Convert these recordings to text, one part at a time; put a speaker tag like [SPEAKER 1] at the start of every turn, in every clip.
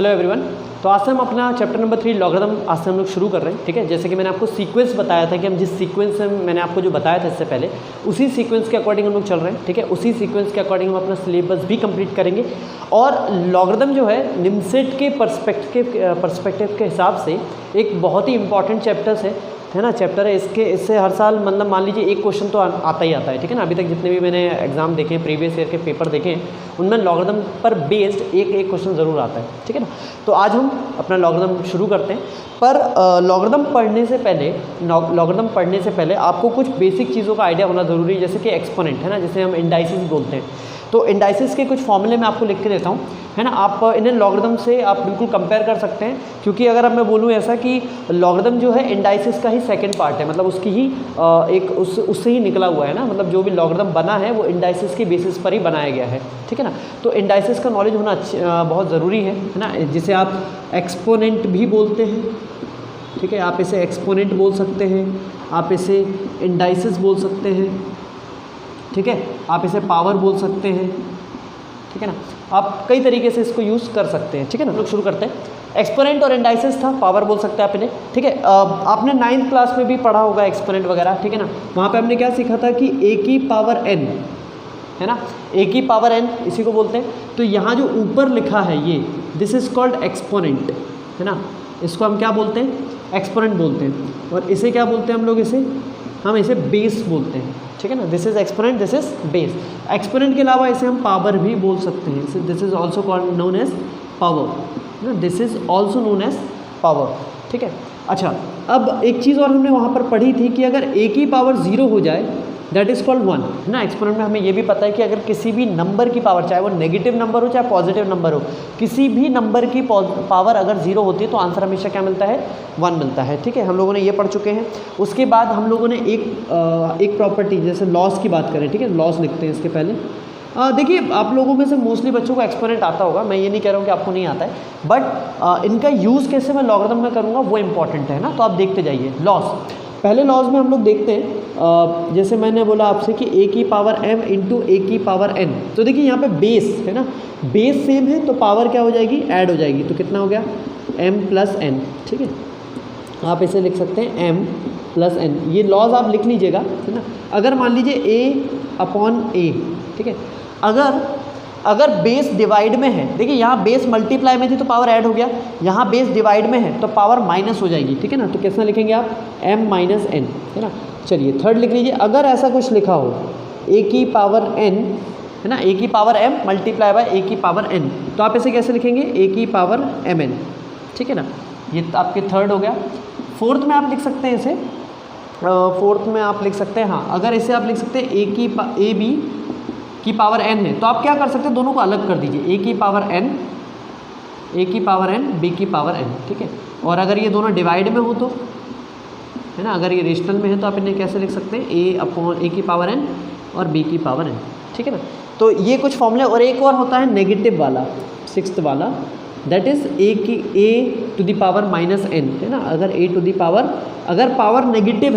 [SPEAKER 1] Hello everyone. तो आज से हम अपना चैप्टर नंबर 3 लॉगरिथम आज से हम लोग शुरू कर रहे हैं। ठीक है, जैसे कि मैंने आपको सीक्वेंस बताया था कि हम जिस सीक्वेंस से मैंने आपको जो बताया था इससे पहले, उसी सीक्वेंस के अकॉर्डिंग हम लोग चल रहे हैं। ठीक है, उसी सीक्वेंस के अकॉर्डिंग हम अपना सिलेबस भी कंप्लीट करेंगे। और लॉगरिथम जो है निमसेट के पर्सपेक्टिव के हिसाब से एक बहुत ही इंपॉर्टेंट चैप्टर है ना, चैप्टर है। इससे हर साल मतलब मान लीजिए एक क्वेश्चन तो आता ही आता है। ठीक है ना, अभी तक जितने भी मैंने एग्जाम देखे हैं, प्रीवियस ईयर के पेपर देखे हैं, उनमें लॉगरिथम पर बेस्ड एक क्वेश्चन ज़रूर आता है। ठीक है ना, तो आज हम अपना लॉगरिथम शुरू करते हैं। पर लॉगरिथम पढ़ने से पहले आपको कुछ बेसिक चीज़ों का आइडिया होना ज़रूरी है, जैसे कि एक्सपोनेंट है ना, जैसे हम इंडाइसिस बोलते हैं। तो इंडाइसिस के कुछ फॉर्मूले मैं आपको लिख के देता हूँ, है ना। आप इन्हें लॉगरिथम से आप बिल्कुल कंपेयर कर सकते हैं, क्योंकि अगर अब मैं बोलूँ ऐसा कि लॉगरिथम जो है इंडाइसिस का ही सेकंड पार्ट है, मतलब उसकी ही उससे ही निकला हुआ है ना, मतलब जो भी लॉगरिथम बना है वो इंडाइसिस के बेसिस पर ही बनाया गया है। ठीक है ना, तो इंडाइसिस का नॉलेज होना बहुत ज़रूरी है ना, जिसे आप एक्सपोनेंट भी बोलते हैं। ठीक है, आप इसे एक्सपोनेंट बोल सकते हैं, आप इसे इंडाइसिस बोल सकते हैं। ठीक है, आप इसे पावर बोल सकते हैं। ठीक है ना, आप कई तरीके से इसको यूज़ कर सकते हैं। ठीक है ना, लोग शुरू करते हैं। एक्सपोनेंट और इंडाइसिस था, पावर बोल सकते हैं आप इन्हें। ठीक है, आपने 9th क्लास में भी पढ़ा होगा एक्सपोनेंट वगैरह। ठीक है ना, वहाँ पे हमने क्या सीखा था कि a की पावर n है ना, a की पावर n इसी को बोलते हैं। तो यहाँ जो ऊपर लिखा है ये दिस इज कॉल्ड एक्सपोनेंट है ना, इसको हम क्या बोलते हैं, एक्सपोनेंट बोलते हैं। और इसे क्या बोलते हैं हम लोग, हम इसे बेस बोलते हैं। ठीक है ना, this is exponent, this is base. Exponent के अलावा इसे हम पावर भी बोल सकते हैं, this is also called known as power, this is also known as power. ठीक है, अच्छा अब एक चीज़ और हमने वहाँ पर पढ़ी थी कि अगर a की पावर 0 हो जाए दैट इज़ कॉल्ड 1 है ना। एक्सपोनेंट में हमें ये भी पता है कि अगर किसी भी नंबर की पावर, चाहे वो नेगेटिव नंबर हो चाहे पॉजिटिव नंबर हो, किसी भी नंबर की पावर अगर 0 होती है तो आंसर हमेशा क्या मिलता है, 1 मिलता है। ठीक है, हम लोगों ने ये पढ़ चुके हैं। उसके बाद हम लोगों ने एक प्रॉपर्टी जैसे लॉस की बात करें। ठीक है, लॉस लिखते हैं इसके पहले। देखिए आप लोगों में से मोस्टली बच्चों को एक्सपोनेंट आता होगा, मैं ये नहीं कह रहा हूँ कि आपको नहीं आता है, बट इनका यूज़ कैसे मैं लॉगरिथम में करूँगा वो इंपॉर्टेंट है ना। तो आप देखते जाइए लॉस। पहले लॉज में हम लोग देखते हैं, जैसे मैंने बोला आपसे कि a की पावर m इंटू a की पावर n। तो देखिए यहाँ पे बेस है ना, बेस सेम है तो पावर क्या हो जाएगी, ऐड हो जाएगी। तो कितना हो गया, m प्लस n। ठीक है, आप इसे लिख सकते हैं m प्लस n। ये लॉज आप लिख लीजिएगा है ना। अगर मान लीजिए a अपॉन a, ठीक है, अगर बेस डिवाइड में है, देखिए यहाँ बेस मल्टीप्लाई में थी तो पावर ऐड हो गया, यहाँ बेस डिवाइड में है तो पावर माइनस हो जाएगी। ठीक है ना, तो कैसा लिखेंगे आप, m माइनस n है ना। चलिए थर्ड लिख लीजिए, अगर ऐसा कुछ लिखा हो a की पावर n है ना, a की power m multiply by a की पावर n, तो आप इसे कैसे लिखेंगे, a की पावर mn। ठीक है ना, ये आपके थर्ड हो गया। फोर्थ में आप लिख सकते हैं इसे, फोर्थ में आप लिख सकते हैं, हाँ अगर इसे आप लिख सकते हैं a b की पावर n है, तो आप क्या कर सकते हैं, दोनों को अलग कर दीजिए, a की पावर n b की पावर n। ठीक है, और अगर ये दोनों डिवाइड में हो तो है ना, अगर ये रेशनल में है तो आप इन्हें कैसे लिख सकते हैं, a की पावर n और b की पावर n। ठीक है ना, तो ये कुछ फॉर्मूले। और एक और होता है नेगेटिव वाला, 6th वाला, that is a to the power minus n है ना। अगर a टू द पावर, अगर पावर नेगेटिव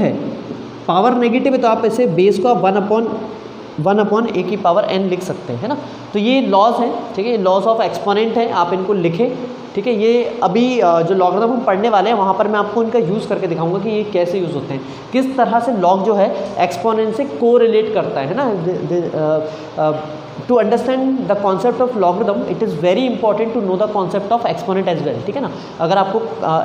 [SPEAKER 1] है तो आप इसे बेस को आप 1 अपॉन a की पावर n लिख सकते हैं, है ना। तो ये लॉस है। ठीक है, ये लॉस ऑफ एक्सपोनेंट है, आप इनको लिखें। ठीक है, ये अभी जो लॉगरिथम हम पढ़ने वाले हैं वहाँ पर मैं आपको इनका यूज़ करके दिखाऊंगा कि ये कैसे यूज़ होते हैं, किस तरह से लॉग जो है एक्सपोनेंट से कोरिलेट करता है ना। To understand the concept of logarithm it is very important to know the concept of exponent as well. ठीक है ना, अगर आपको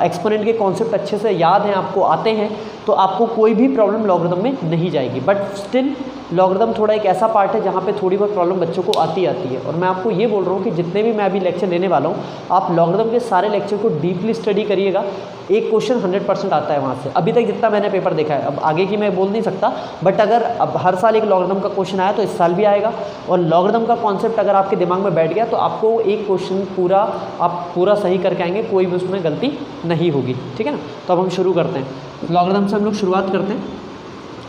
[SPEAKER 1] एक्सपोनेंट के कॉन्सेप्ट अच्छे से याद हैं, आपको आते हैं, तो आपको कोई भी प्रॉब्लम लॉगरिथम में नहीं जाएगी। बट स्टिल लॉगरिथम थोड़ा एक ऐसा पार्ट है जहाँ पे थोड़ी बहुत प्रॉब्लम बच्चों को आती है। और मैं आपको ये बोल रहा हूँ कि जितने भी मैं अभी लेक्चर लेने वाला हूँ, आप लॉगरिथम के सारे लेक्चर को डीपली स्टडी करिएगा। एक क्वेश्चन 100% आता है वहाँ से, अभी तक जितना मैंने पेपर देखा है। अब आगे की मैं बोल नहीं सकता, बट अगर अब हर साल एक लॉगरिथम का क्वेश्चन आया तो इस साल भी आएगा। और लॉगरिथम का कॉन्सेप्ट अगर आपके दिमाग में बैठ गया तो आपको एक क्वेश्चन आप पूरा सही करके आएंगे, कोई भी उसमें गलती नहीं होगी। ठीक है ना, तो अब हम शुरू करते हैं। लॉगरिथम से हम लोग शुरुआत करते हैं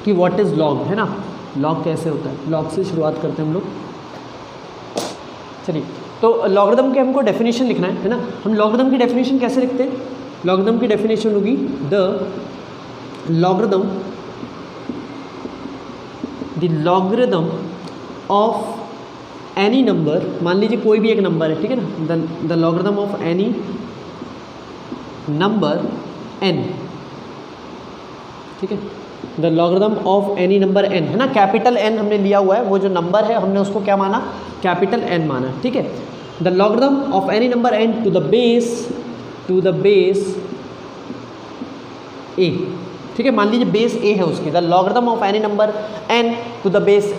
[SPEAKER 1] कि व्हाट इज़ लॉग, है ना, लॉग कैसे होता है, लॉग से शुरुआत करते हैं हम लोग। चलिए, तो लॉगरिथम के हमको डेफिनेशन लिखना है ना। हम लॉगरिथम की डेफिनेशन कैसे लिखते हैं, लॉगरिथम की डेफिनेशन होगी the logarithm of any number, मान लीजिए कोई भी एक नंबर है, ठीक है ना, the logarithm of any number n, ठीक है, the logarithm of any number n, है ना, कैपिटल N हमने लिया हुआ है, वो जो नंबर है हमने उसको क्या माना, कैपिटल N माना, ठीक है। The logarithm of any number n to the base a, ठीक है, मान लीजिए बेस a है उसकी, the logarithm of any number n to the base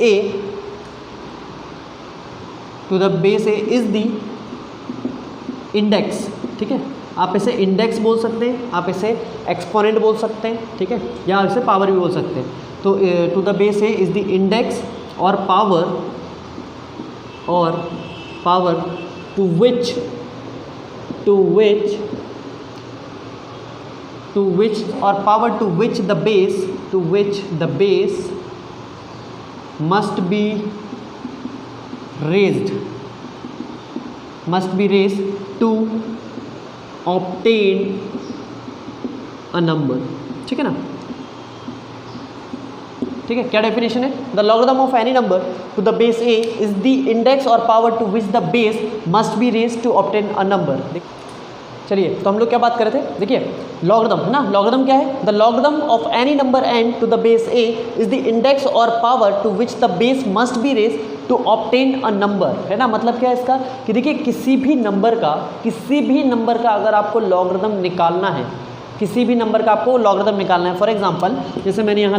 [SPEAKER 1] a is the index, ठीक है, आप इसे इंडेक्स बोल सकते हैं, आप इसे एक्सपोनेंट बोल सकते हैं, ठीक है, या इसे पावर भी बोल सकते हैं। तो to the base a is the index or power to which or power to which the base must be raised to obtain a number, ठीक है ना, ठीक है। क्या डेफिनेशन है, the logarithm of any number to the base a is the index or power to which the base must be raised to obtain a number. चलिए, तो हम लोग क्या बात कर रहे थे, देखिए लॉगरिथम है ना, लॉगरिथम क्या है, the logarithm of any number n to the base a is the index or power to which the base must be raised to obtain a number, है ना। मतलब क्या है इसका कि देखिए किसी भी नंबर का अगर आपको लॉगरिथम निकालना है, किसी भी नंबर का आपको लॉगरिथम निकालना है, फॉर एग्जांपल जैसे मैंने यहाँ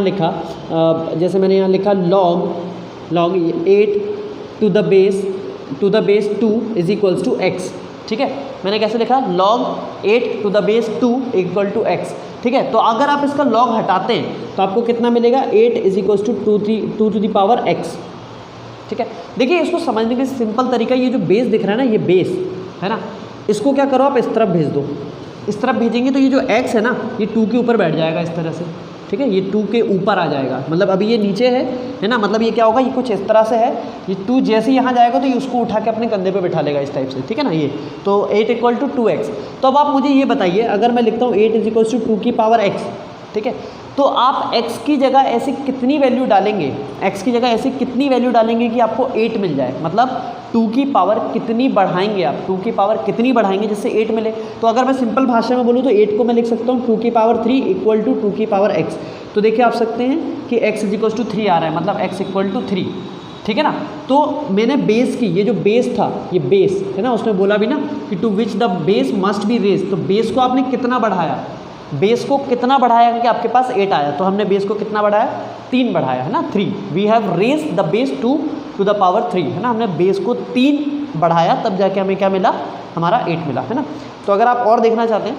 [SPEAKER 1] लिखा log 8 to the base 2 is equals to x, ठीक है, मैंने कैसे लिखा, log 8 to the base 2 equal to x, ठीक है। तो अगर आप इसका log हटाते हैं तो आपको कितना मिलेगा, 8 is equals to 2 to the power x, ठीक है। देखिए इसको समझने का सिंपल तरीका, ये जो बेस दिख रहा है ना, ये बेस है ना, इसको क्या करो आप इस तरफ भेज दो, इस तरफ भेजेंगे तो ये जो x है ना, ये 2 के ऊपर बैठ जाएगा इस तरह से, ठीक है, ये 2 के ऊपर आ जाएगा, मतलब अभी ये नीचे है ना, मतलब ये क्या होगा, ये कुछ इस तरह से है, ये 2 जैसे यहाँ जाएगा तो ये उसको उठा के अपने कंधे पे बिठा लेगा इस टाइप से, ठीक है ना, ये तो 8 इक्वल टू 2x। तो अब आप मुझे ये बताइए, अगर मैं लिखता हूँ 8 इज इक्वल टू 2 की पावर x, ठीक है, तो आप x की जगह ऐसी कितनी वैल्यू डालेंगे, कि आपको 8 मिल जाए, मतलब 2 की पावर कितनी बढ़ाएंगे आप, 2 की पावर कितनी बढ़ाएंगे जिससे 8 मिले। तो अगर मैं सिंपल भाषा में बोलूँ तो 8 को मैं लिख सकता हूँ 2 की पावर 3 इक्वल टू 2 की पावर x। तो देखिए आप सकते हैं कि x इज इक्वल टू 3 आ रहा है, मतलब x इक्वल टू 3, ठीक है ना। तो मैंने बेस की, ये जो बेस था, ये बेस है ना, उसने बोला भी ना कि to which the base must be raise, तो बेस को आपने कितना बढ़ाया, कि आपके पास 8 आया, तो हमने बेस को कितना बढ़ाया, 3 बढ़ाया, है ना, 3। We have raise the base to the power 3, है ना, हमने बेस को 3 बढ़ाया, तब जाके हमें क्या मिला, हमारा 8 मिला, है ना। तो अगर आप और देखना चाहते हैं,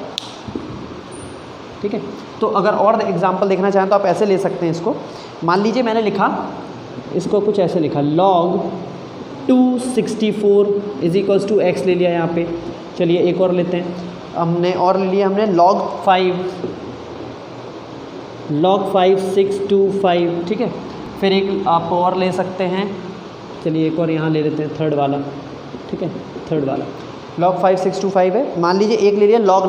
[SPEAKER 1] ठीक है, तो अगर और एग्जाम्पल देखना चाहें तो आप ऐसे ले सकते हैं इसको। मान लीजिए मैंने लिखा, इसको कुछ ऐसे लिखा, log 264 is equals to x ले लिया यहाँ पे। चलिए एक और लेते हैं, हमने log 5 ठीक है। फिर एक आप और ले सकते हैं, चलिए एक और यहाँ ले लेते हैं, थर्ड वाला, ठीक है, थर्ड वाला log 5 625 है। मान लीजिए एक ले लिया log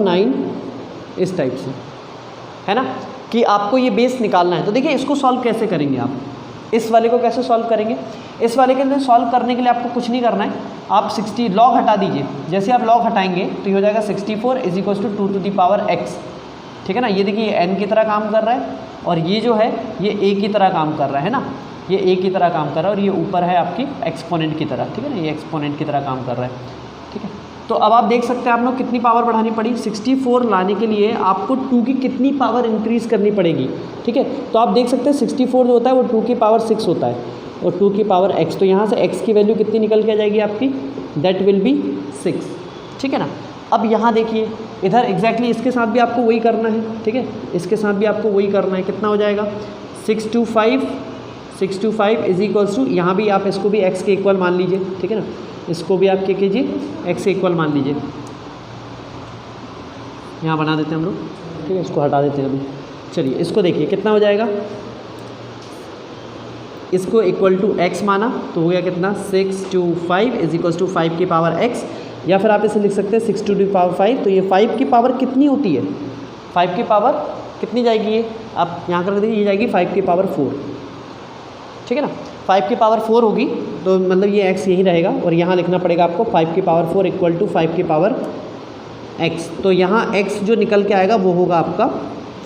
[SPEAKER 1] 9 इस टाइप से, है ना, कि आपको ये बेस निकालना है। तो देखिए इसको सॉल्व कैसे करेंगे आप, इस वाले को कैसे सॉल्व करेंगे। इस वाले के लिए सॉल्व करने के लिए आपको कुछ नहीं करना है, आप 60 लॉग हटा दीजिए। जैसे आप लॉग हटाएंगे तो ये हो जाएगा 64 is equal to 2 to the power x, ठीक है ना। ये देखिए n की तरह काम कर रहा है और ये जो है ये a की तरह काम कर रहा है ना, ये a की तरह काम कर रहा है और ये ऊपर है आपकी एक्सपोनेंट की तरह, ठीक है ना, ये एक्सपोनेंट की तरह काम कर रहा है, ठीक है। तो अब आप देख सकते हैं आप लोग कितनी पावर बढ़ानी पड़ी, 64 लाने के लिए आपको 2 की कितनी पावर इंक्रीज़ करनी पड़ेगी, ठीक है। तो आप देख सकते हैं 64 जो होता है वो 2 की पावर 6 होता है और 2 की पावर x, तो यहाँ से x की वैल्यू कितनी निकल के आ जाएगी आपकी, दैट विल बी 6, ठीक है ना। अब यहाँ देखिए इधर एग्जैक्टली इसके साथ भी आपको वही करना है, ठीक है, इसके साथ भी आपको वही करना है। कितना हो जाएगा 625 इज इक्वल्स टू, यहाँ भी आप इसको भी x के इक्वल मान लीजिए, ठीक है ना, इसको भी आप क्या कीजिए x के इक्वल मान लीजिए। यहाँ बना देते हैं हम लोग, ठीक है, इसको हटा देते हैं अभी। चलिए इसको देखिए कितना हो जाएगा, इसको इक्वल टू x माना तो हो गया कितना 625 इज इक्वल्स टू 5 की पावर x, या फिर आप इसे लिख सकते हैं 6 टू दी पावर 5। तो ये 5 की पावर कितनी होती है, 5 की पावर कितनी जाएगी, ये आप यहाँ कर देखिए, ये जाएगी 5 की पावर 4, ठीक है ना। 5 की पावर 4 होगी, तो मतलब ये x यही रहेगा और यहाँ लिखना पड़ेगा आपको 5 की पावर 4 इक्वल टू 5 की पावर x। तो यहाँ x जो निकल के आएगा वो होगा आपका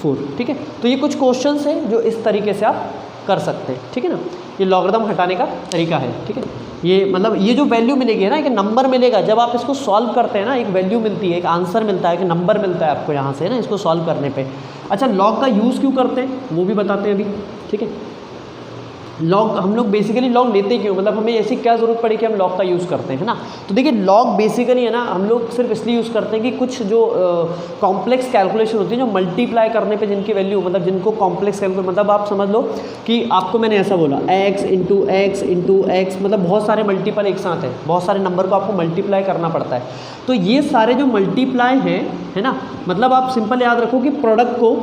[SPEAKER 1] 4। ठीक है, तो ये कुछ क्वेश्चंस हैं जो इस तरीके से आप कर सकते हैं। ठीक है ना, ये लॉगरिथम हटाने का तरीका है। ठीक है, ये मतलब ये जो वैल्यू मिलेगी है ना, एक नंबर मिलेगा, जब आप इसको सॉल्व करते हैं ना एक वैल्यू मिलती है, एक आंसर मिलता है, एक नंबर मिलता है आपको यहाँ से ना इसको सॉल्व करने पे। अच्छा, लॉग का यूज़ क्यों करते हैं वो भी बताते हैं अभी। ठीक है, लॉग हम लोग बेसिकली लॉग लेते क्यों, मतलब हमें ऐसी क्या ज़रूरत पड़ी कि हम लॉग का यूज़ करते हैं ना। तो देखिए लॉग बेसिकली है ना हम लोग सिर्फ इसलिए यूज़ करते हैं कि कुछ जो कॉम्प्लेक्स कैलकुलेशन होती है, जो मल्टीप्लाई करने पे जिनकी वैल्यू मतलब जिनको कॉम्प्लेक्स कैलकुलेशन, मतलब आप समझ लो कि आपको मैंने ऐसा बोला x इंटू एक्स, मतलब बहुत सारे मल्टीपल एक साथ है, बहुत सारे नंबर को आपको मल्टीप्लाई करना पड़ता है। तो ये सारे जो मल्टीप्लाई हैं है ना, मतलब आप सिंपल याद रखो कि प्रोडक्ट को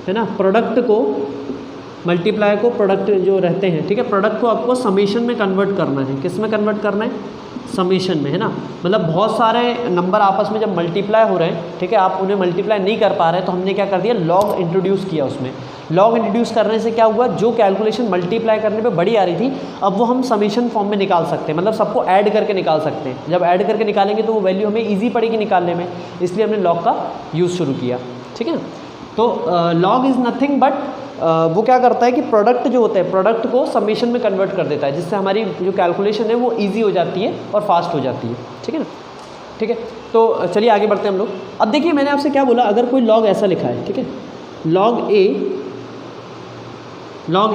[SPEAKER 1] है ना, प्रोडक्ट को मल्टीप्लाई को प्रोडक्ट जो रहते हैं, ठीक है, प्रोडक्ट को आपको समेशन में कन्वर्ट करना है। किस में कन्वर्ट करना है? समेशन में, है ना। मतलब बहुत सारे नंबर आपस में जब मल्टीप्लाई हो रहे हैं, ठीक है, आप उन्हें मल्टीप्लाई नहीं कर पा रहे, तो हमने क्या कर दिया, लॉग इंट्रोड्यूस किया उसमें। लॉग इंट्रोड्यूस करने से क्या हुआ, जो कैलकुलेशन मल्टीप्लाई करने पे बड़ी आ रही थी, अब वो हम समेशन फॉर्म में निकाल सकते हैं, मतलब सबको ऐड करके निकाल सकते हैं। जब ऐड करके निकालेंगे तो वो वैल्यू हमें ईजी पड़ेगी निकालने में, इसलिए हमने लॉग का यूज़ शुरू किया। ठीक है, तो लॉग इज़ नथिंग बट वो क्या करता है कि प्रोडक्ट जो होता है, प्रोडक्ट को समेशन में कन्वर्ट कर देता है, जिससे हमारी जो कैलकुलेशन है वो इजी हो जाती है और फास्ट हो जाती है। ठीक है ना, ठीक है, तो चलिए आगे बढ़ते हैं हम लोग। अब देखिए मैंने आपसे क्या बोला, अगर कोई लॉग ऐसा लिखा है, ठीक है, लॉग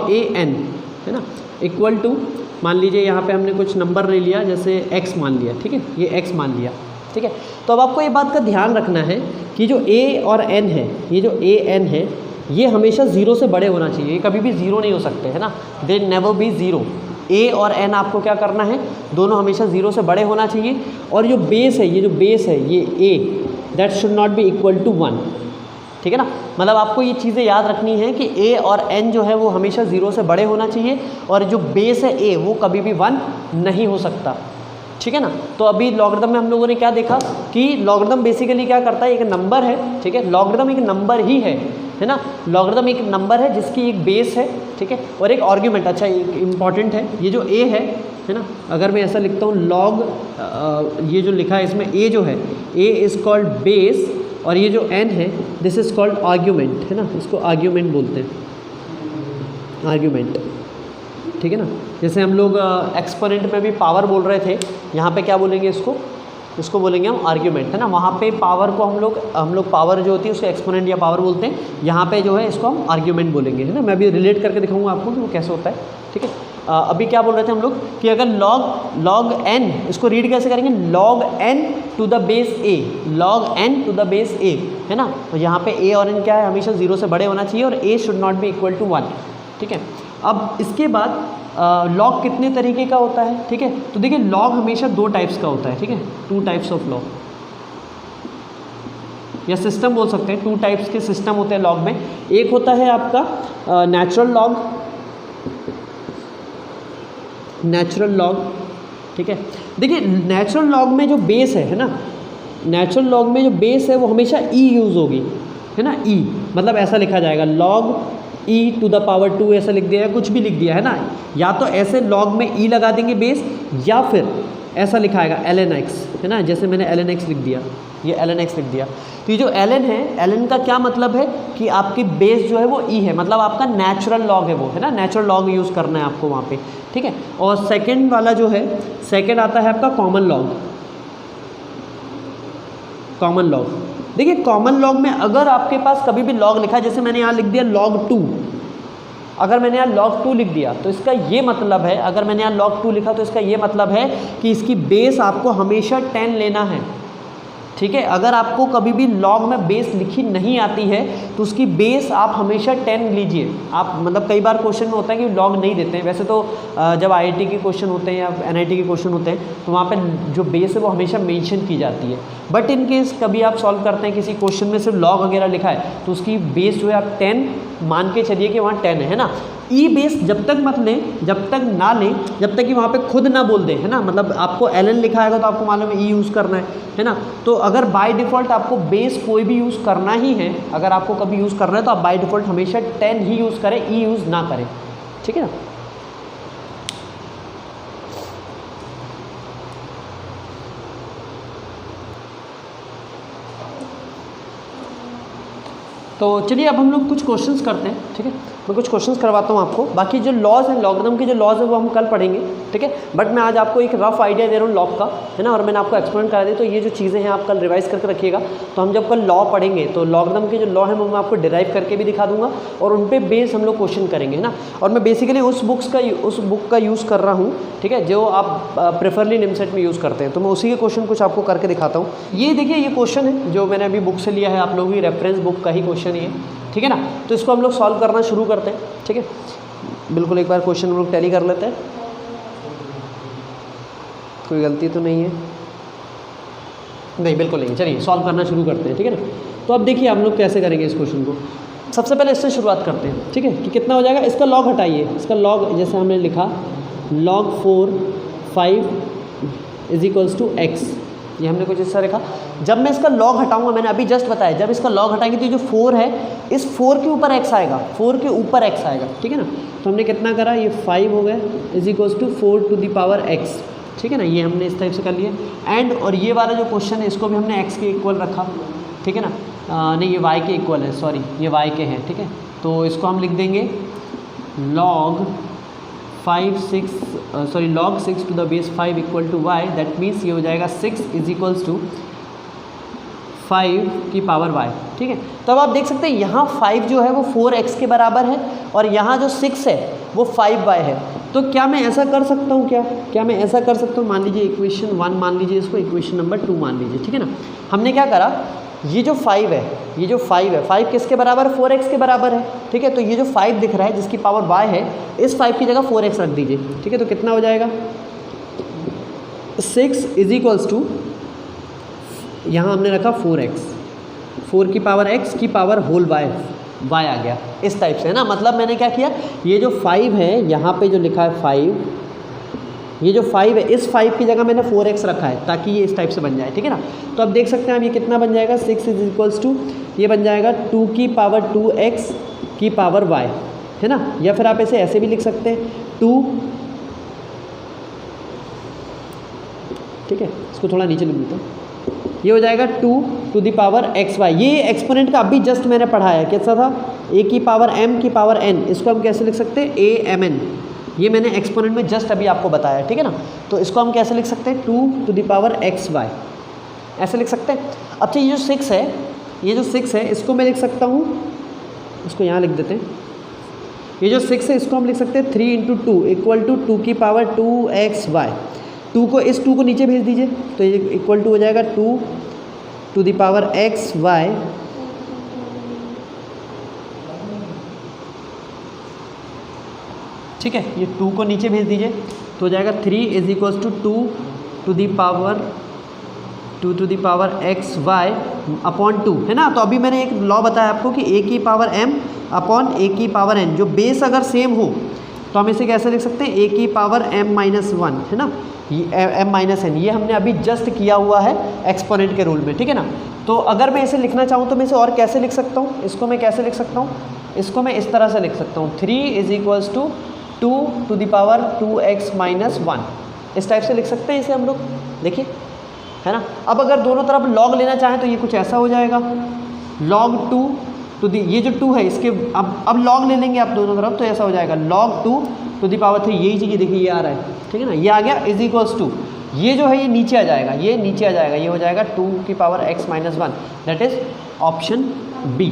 [SPEAKER 1] ए एन है ना, इक्वल टू, मान लीजिए यहाँ पे हमने कुछ नंबर ले लिया, जैसे x मान लिया, ठीक है, ये x मान लिया। ठीक है, तो अब आपको ये बात का ध्यान रखना है कि जो a और n है, ये जो a n है, ये हमेशा 0 से बड़े होना चाहिए, ये कभी भी 0 नहीं हो सकते, है ना, दे नेवर बी 0। a और n आपको क्या करना है, दोनों हमेशा 0 से बड़े होना चाहिए। और जो बेस है, ये जो बेस है, ये a, that should not be equal to 1। ठीक है ना, मतलब आपको ये चीज़ें याद रखनी है कि a और n जो है वो हमेशा 0 से बड़े होना चाहिए, और जो बेस है a वो कभी भी 1 नहीं हो सकता। ठीक है ना, तो अभी लॉगरिथम में हम लोगों ने क्या देखा कि लॉगरिथम बेसिकली क्या करता है, एक नंबर है, ठीक है, लॉगरिथम एक नंबर ही है ना, लॉगरिथम एक नंबर है जिसकी एक बेस है, ठीक है, और एक आर्ग्यूमेंट। अच्छा, एक इम्पॉर्टेंट है, ये जो a है ना, अगर मैं ऐसा लिखता हूँ लॉग, ये जो लिखा है इसमें a जो है, a इज़ कॉल्ड बेस, और ये जो n है दिस इज़ कॉल्ड आर्ग्यूमेंट, है ना, इसको आर्ग्यूमेंट बोलते हैं, आर्ग्यूमेंट। ठीक है ना, जैसे हम लोग एक्सपोनेंट में भी पावर बोल रहे थे, यहाँ पे क्या बोलेंगे, इसको बोलेंगे हम आर्ग्यूमेंट, है ना। वहाँ पे पावर को हम लोग पावर जो होती है उसको एक्सपोनेंट या पावर बोलते हैं, यहाँ पे जो है इसको हम आर्ग्यूमेंट बोलेंगे, है ना। मैं अभी रिलेट करके दिखाऊंगा आपको कि वो कैसे होता है। ठीक है, अभी क्या बोल रहे थे हम लोग कि अगर log n, इसको रीड कैसे करेंगे, log n to the base a, log n to the base a, है ना। तो यहाँ पे a और n क्या है, हमेशा 0 से बड़े होना चाहिए, और a should not be equal to 1। ठीक है, अब इसके बाद लॉग कितने तरीके का होता है, ठीक है, तो देखिए लॉग हमेशा 2 टाइप्स का होता है, ठीक है, 2 टाइप्स ऑफ लॉग, या सिस्टम बोल सकते हैं, 2 टाइप्स के सिस्टम होते हैं लॉग में। एक होता है आपका नेचुरल लॉग, ठीक है। देखिए नेचुरल लॉग में जो बेस है ना, नेचुरल लॉग में जो बेस है वो हमेशा e यूज़ होगी, है ना, e, मतलब ऐसा लिखा जाएगा log e to the power 2, ऐसा लिख दिया, कुछ भी लिख दिया, है ना, या तो ऐसे log में e लगा देंगे बेस, या फिर ऐसा लिखा आएगा ln x, है ना, जैसे मैंने ln x लिख दिया, ये ln x लिख दिया। तो ये जो ln है, ln का क्या मतलब है कि आपकी बेस जो है वो e है, मतलब आपका नेचुरल लॉग है वो, है ना, नेचुरल लॉग यूज़ करना है आपको वहाँ पे। ठीक है, और सेकंड वाला जो है, सेकंड आता है आपका कॉमन लॉग। देखिए कॉमन लॉग में अगर आपके पास कभी भी लॉग लिखा है, जैसे मैंने यहाँ लिख दिया log 2, अगर मैंने यहाँ log 2 लिख दिया तो इसका ये मतलब है, अगर मैंने यहाँ log 2 लिखा तो इसका ये मतलब है कि इसकी बेस आपको हमेशा 10 लेना है। ठीक है, अगर आपको कभी भी लॉग में बेस लिखी नहीं आती है तो उसकी बेस आप हमेशा 10 लीजिए। आप मतलब कई बार क्वेश्चन में होता है कि लॉग नहीं देते हैं, वैसे तो जब IIT के क्वेश्चन होते हैं या NIT के क्वेश्चन होते हैं तो वहाँ पे जो बेस है वो हमेशा मेंशन की जाती है। बट इन केस कभी आप सॉल्व करते हैं किसी क्वेश्चन में सिर्फ लॉग वगैरह लिखा है तो उसकी बेस जो है आप 10 मान के चलिए कि वहाँ 10 है ना। ई बेस जब तक मत लें, जब तक ना लें, जब तक कि वहाँ पे खुद ना बोल दें, है ना। मतलब आपको ln लिखा आएगा तो आपको मालूम है ई यूज़ करना है ना। तो अगर बाय डिफ़ॉल्ट आपको बेस कोई भी यूज़ करना ही है, अगर आपको कभी यूज़ करना है तो आप बाय डिफ़ॉल्ट हमेशा 10 ही यूज़ करें, ई यूज़ ना करें। ठीक है ना। तो चलिए अब हम लोग कुछ क्वेश्चंस करते हैं, ठीक है। मैं कुछ क्वेश्चंस करवाता हूँ आपको। बाकी जो लॉज हैं, लॉगरिथम के जो लॉज हैं वो हम कल पढ़ेंगे, ठीक है। बट मैं आज आपको एक रफ आइडिया दे रहा हूँ लॉग का, है ना, और मैंने आपको एक्सप्लेन करा दी। तो ये जो चीज़ें हैं आप कल रिवाइज करके रखिएगा। तो हम जब कल लॉ पढ़ेंगे तो लॉगरिथम के जो लॉ हैं वो मैं आपको डिराइव करके भी दिखा दूंगा और उन पर बेस हम लोग क्वेश्चन करेंगे, है ना। और मैं बेसिकली उस बुक का यूज़ कर रहा हूँ, ठीक है, जो आप प्रेफरली निमसेट में यूज़ करते हैं। तो मैं उसी के क्वेश्चन कुछ आपको करके दिखाता हूँ। ये देखिए, ये क्वेश्चन है जो मैंने अभी बुक से लिया है, आप लोगों की रेफरेंस बुक का ही क्वेश्चन ये, ठीक है ना। तो इसको हम लोग सॉल्व करना शुरू करते हैं, ठीक है। बिल्कुल एक बार क्वेश्चन हम लोग टैली कर लेते हैं, कोई गलती तो नहीं है, नहीं बिल्कुल नहीं। चलिए सॉल्व करना शुरू करते हैं, ठीक है ना। तो अब देखिए हम लोग कैसे करेंगे इस क्वेश्चन को। सबसे पहले इससे शुरुआत करते हैं, ठीक है, कि कितना हो जाएगा। इसका लॉग हटाइए, इसका लॉग जैसे हमने लिखा log 4 5 = x, ये हमने कुछ इस तरह लिखा। जब मैं इसका लॉग हटाऊंगा, मैंने अभी जस्ट बताया, जब इसका लॉग हटाएंगे तो ये जो 4 है, इस 4 के ऊपर x आएगा, 4 के ऊपर x आएगा, ठीक है ना। तो हमने कितना करा, ये 5 हो गया = 4 x, ठीक है ना। ये हमने इस टाइप से कर लिया। एंड और ये वाला जो क्वेश्चन है इसको भी हमने x के इक्वल रखा, ठीक है ना। नहीं, ये y के इक्वल है, सॉरी ये y के हैं, ठीक है। तो इसको हम लिख देंगे log 6 to the base 5 = y। That means ये हो जाएगा 6 = 5 की पावर y, ठीक है। तब आप देख सकते हैं यहाँ 5 जो है वो 4x के बराबर है और यहाँ जो 6 है वो 5y है। तो क्या मैं ऐसा कर सकता हूँ, क्या मैं ऐसा कर सकता हूँ, मान लीजिए इक्वेशन 1 मान लीजिए इसको, इक्वेशन नंबर 2 मान लीजिए, ठीक है ना। हमने क्या करा, ये जो 5 है, 5 किसके बराबर है, 4x के बराबर है, ठीक है। तो ये जो 5 दिख रहा है जिसकी पावर y है, इस 5 की जगह 4x रख दीजिए, ठीक है। तो कितना हो जाएगा, 6 = यहाँ हमने रखा 4x, 4 की पावर x की पावर होल y आ गया, इस टाइप से, है ना। मतलब मैंने क्या किया, ये जो 5 है यहाँ पे जो लिखा है 5, ये जो 5 है, इस 5 की जगह मैंने 4x रखा है ताकि ये इस टाइप से बन जाए, ठीक है ना। तो अब देख सकते हैं आप ये कितना बन जाएगा, 6 ये बन जाएगा 2 की पावर 2x की पावर y, है ना। या फिर आप ऐसे भी लिख सकते हैं 2, ठीक है। इसको थोड़ा नीचे लिख देता हूँ, ये हो जाएगा 2 to the power xy। ये एक्सपोनेंट का अभी जस्ट मैंने पढ़ाया, कैसा था, a की पावर m की पावर n, इसको हम कैसे लिख सकते हैं, amn। ये मैंने एक्सपोनेंट में जस्ट अभी आपको बताया, ठीक है ना। तो इसको हम कैसे लिख सकते हैं, 2 to the power xy, ऐसे लिख सकते हैं। अच्छा ये जो 6 है इसको मैं लिख सकता हूँ, इसको यहाँ लिख देते हैं। ये जो 6 है इसको हम लिख सकते हैं 3 × 2 = 2 की पावर 2xy। 2 को नीचे भेज दीजिए, तो ये इक्वल टू हो जाएगा 2 to the power xy ठीक है। ये 2 को नीचे भेज दीजिए तो हो जाएगा 3 = 2 to the power xy upon 2, है ना। तो अभी मैंने एक लॉ बताया आपको कि a की पावर m अपॉन a की पावर n, जो बेस अगर सेम हो तो हम इसे कैसे लिख सकते हैं, a की पावर m-1, है ना, m-n। ये हमने अभी जस्ट किया हुआ है एक्सपोनेंट के रूल में, ठीक है ना। तो अगर मैं इसे लिखना चाहूँ तो मैं इसे और कैसे लिख सकता हूँ, इसको मैं कैसे लिख सकता हूँ, इसको मैं इस तरह से लिख सकता हूँ 3 = 2 to the power 2x-1, इस टाइप से लिख सकते हैं इसे हम लोग, देखिए, है ना। अब अगर दोनों तरफ लॉग लेना चाहें तो ये कुछ ऐसा हो जाएगा, log 2 to the, ये जो 2 है इसके अब लॉग ले लेंगे आप दोनों तरफ, तो ऐसा हो जाएगा log 2 to the power 3, यही चीज़ देखिए ये आ रहा है, ठीक है ना। ये आ गया = ये जो है ये नीचे आ जाएगा, ये हो जाएगा 2 की power x-1, that is option B,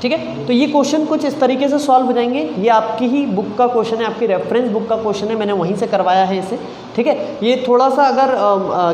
[SPEAKER 1] ठीक है। तो ये क्वेश्चन कुछ इस तरीके से सॉल्व हो जाएंगे। ये आपकी ही बुक का क्वेश्चन है, आपकी रेफरेंस बुक का क्वेश्चन है, मैंने वहीं से करवाया है इसे, ठीक है। ये थोड़ा सा अगर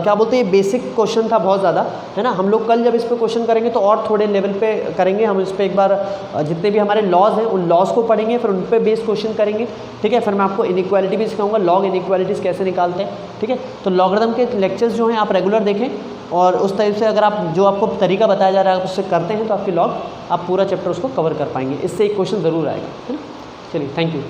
[SPEAKER 1] क्या बोलते हैं, ये बेसिक क्वेश्चन था बहुत ज़्यादा, है ना। हम लोग कल जब इस पे क्वेश्चन करेंगे तो और थोड़े लेवल पे करेंगे हम इस पर, एक बार जितने भी हमारे लॉज हैं उन लॉज को पढ़ेंगे, फिर उन पर बेस्ड क्वेश्चन करेंगे, ठीक है। फिर मैं आपको इनइक्वालिटी भी सिखाऊंगा, लॉग इनइक्वालिटीज़ कैसे निकालते हैं, ठीक है। तो लॉगरिथम के लेक्चर्स जो हैं आप रेगुलर देखें और उस टाइप से अगर आप जो आपको तरीका बताया जा रहा है आप उससे करते हैं तो आपकी लॉग आप पूरा चैप्टर उसको कवर कर पाएंगे। इससे एक क्वेश्चन ज़रूर आएगा, है ना। चलिए, थैंक यू।